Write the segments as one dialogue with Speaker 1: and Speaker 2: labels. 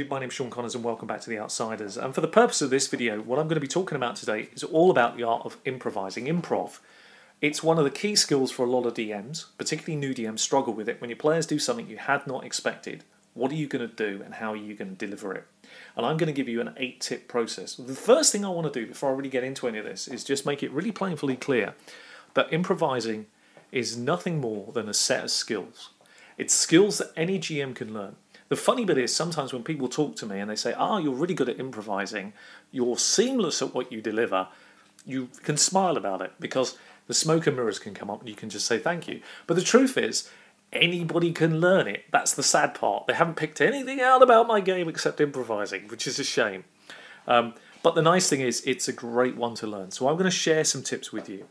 Speaker 1: YouTube, my name's Sean Connors and welcome back to The Outsiders. And for the purpose of this video, what I'm going to be talking about today is all about the art of improvising, improv. It's one of the key skills for a lot of DMs, particularly new DMs struggle with it. When your players do something you had not expected, what are you going to do and how are you going to deliver it? And I'm going to give you an 8-tip process. The first thing I want to do before I really get into any of this is just make it really painfully clear that improvising is nothing more than a set of skills. It's skills that any GM can learn. The funny bit is sometimes when people talk to me and they say, you're really good at improvising, you're seamless at what you deliver, you can smile about it because the smoke and mirrors can come up and you can just say thank you. But the truth is, anybody can learn it. That's the sad part. They haven't picked anything out about my game except improvising, which is a shame. But the nice thing is, it's a great one to learn. So I'm going to share some tips with you.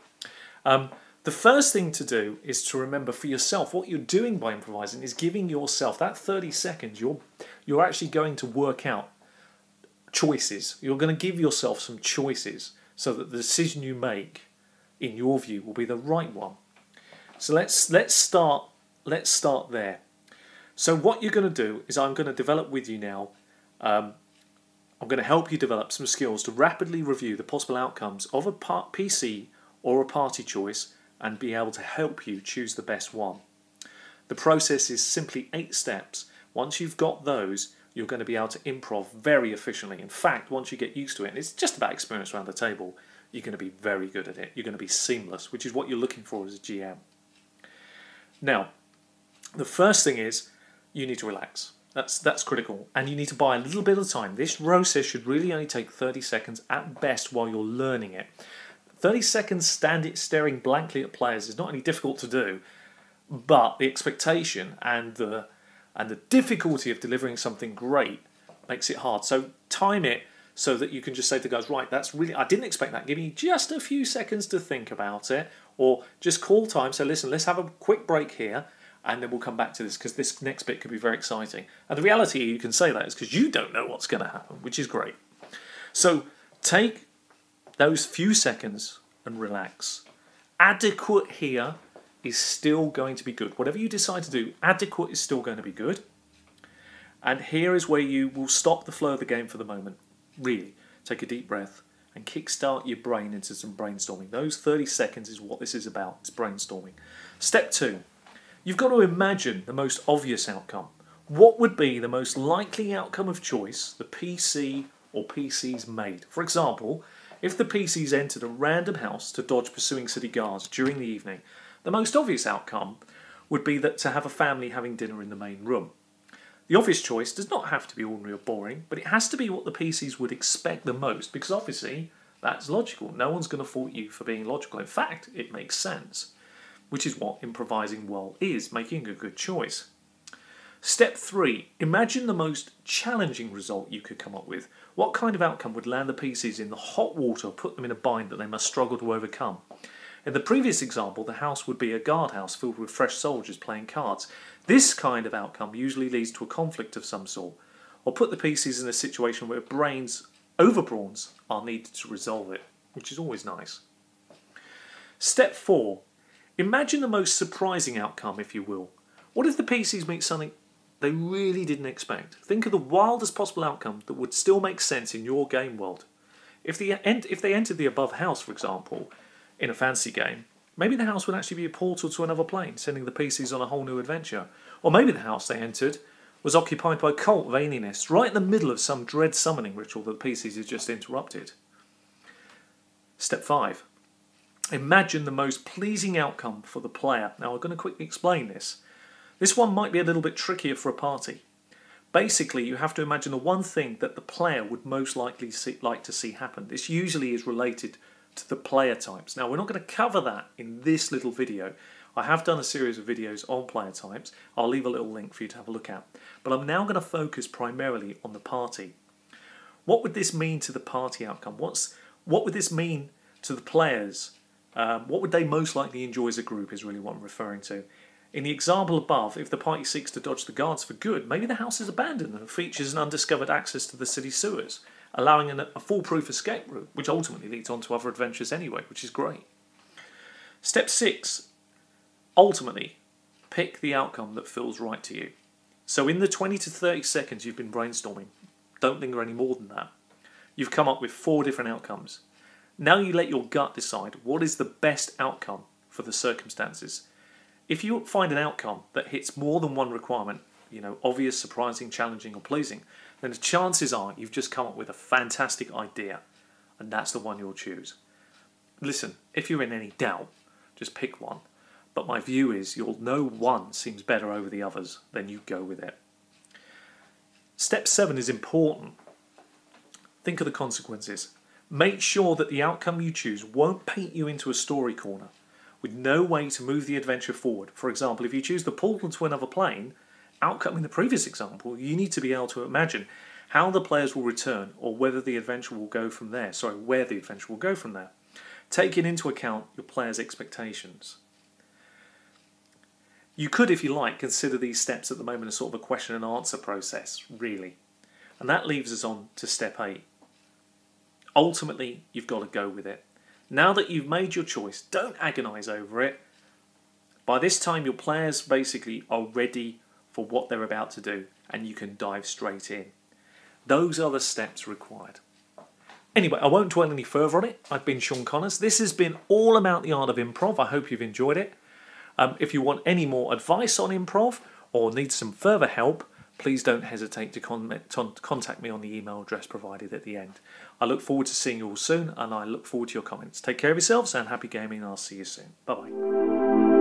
Speaker 1: The first thing to do is to remember for yourself, what you're doing by improvising is giving yourself that 30 seconds. You're actually going to work out choices. You're going to give yourself some choices so that the decision you make, in your view, will be the right one. So let's start there. So what you're going to do is I'm going to develop with you now. I'm going to help you develop some skills to rapidly review the possible outcomes of a PC or a party choice and be able to help you choose the best one. The process is simply 8 steps. Once you've got those, you're going to be able to improv very efficiently. In fact, once you get used to it, and it's just about experience around the table, you're going to be very good at it. You're going to be seamless, which is what you're looking for as a GM. Now, the first thing is you need to relax. That's critical. And you need to buy a little bit of time. This process should really only take 30 seconds at best while you're learning it. 30 seconds staring blankly at players is not only difficult to do, but the expectation and the difficulty of delivering something great makes it hard. So time it so that you can just say to guys, right, that's really, I didn't expect that. Give me just a few seconds to think about it, or just call time. So listen, let's have a quick break here, and then we'll come back to this because this next bit could be very exciting. And the reality you can say that is because you don't know what's going to happen, which is great. So take those few seconds and relax. Adequate here is still going to be good. Whatever you decide to do, adequate is still going to be good. And here is where you will stop the flow of the game for the moment. Really, take a deep breath and kickstart your brain into some brainstorming. Those 30 seconds is what this is about. It's brainstorming. Step 2. You've got to imagine the most obvious outcome. What would be the most likely outcome of choice the PC or PCs made? For example, if the PCs entered a random house to dodge pursuing city guards during the evening, the most obvious outcome would be that to have a family having dinner in the main room. The obvious choice does not have to be ordinary or boring, but it has to be what the PCs would expect the most, because obviously that's logical. No one's going to fault you for being logical. In fact, it makes sense, which is what improvising well is, making a good choice. Step 3. Imagine the most challenging result you could come up with. What kind of outcome would land the PCs in the hot water or put them in a bind that they must struggle to overcome? In the previous example, the house would be a guardhouse filled with fresh soldiers playing cards. This kind of outcome usually leads to a conflict of some sort, or put the PCs in a situation where overbrawns are needed to resolve it, which is always nice. Step 4. Imagine the most surprising outcome, if you will. What if the PCs meet something they really didn't expect? Think of the wildest possible outcome that would still make sense in your game world. If they entered the above house, for example, in a fantasy game, maybe the house would actually be a portal to another plane, sending the PCs on a whole new adventure. Or maybe the house they entered was occupied by cult veinionists, right in the middle of some dread summoning ritual that the PCs had just interrupted. Step 5. Imagine the most pleasing outcome for the player. Now I'm going to quickly explain this. This one might be a little bit trickier for a party. Basically, you have to imagine the one thing that the player would most likely like to see happen. This usually is related to the player types. Now, we're not going to cover that in this little video. I have done a series of videos on player types. I'll leave a little link for you to have a look at. But I'm now going to focus primarily on the party. What would this mean to the party outcome? What would this mean to the players? What would they most likely enjoy as a group is really what I'm referring to. In the example above, if the party seeks to dodge the guards for good, maybe the house is abandoned and features an undiscovered access to the city sewers, allowing a foolproof escape route, which ultimately leads on to other adventures anyway, which is great. Step 6. Ultimately, pick the outcome that feels right to you. So in the 20 to 30 seconds you've been brainstorming, don't linger any more than that. You've come up with 4 different outcomes. Now you let your gut decide what is the best outcome for the circumstances. If you find an outcome that hits more than one requirement, obvious, surprising, challenging or pleasing, then the chances are you've just come up with a fantastic idea, and that's the one you'll choose. Listen, if you're in any doubt, just pick one. But my view is you'll know one seems better over the others, then you go with it. Step 7 is important. Think of the consequences. Make sure that the outcome you choose won't paint you into a story corner with no way to move the adventure forward. For example, if you choose the portal to another plane, outcome in the previous example, you need to be able to imagine how the players will return or whether the adventure will go from there. Where the adventure will go from there. Taking into account your players' expectations. You could, if you like, consider these steps at the moment as sort of a question and answer process, really. And that leaves us on to step 8. Ultimately, you've got to go with it. Now that you've made your choice, don't agonise over it. By this time, your players basically are ready for what they're about to do, and you can dive straight in. Those are the steps required. Anyway, I won't dwell any further on it. I've been Sean Connors. This has been all about the art of improv. I hope you've enjoyed it. If you want any more advice on improv or need some further help, please don't hesitate to contact me on the email address provided at the end. I look forward to seeing you all soon, and I look forward to your comments. Take care of yourselves and happy gaming, and I'll see you soon. Bye-bye.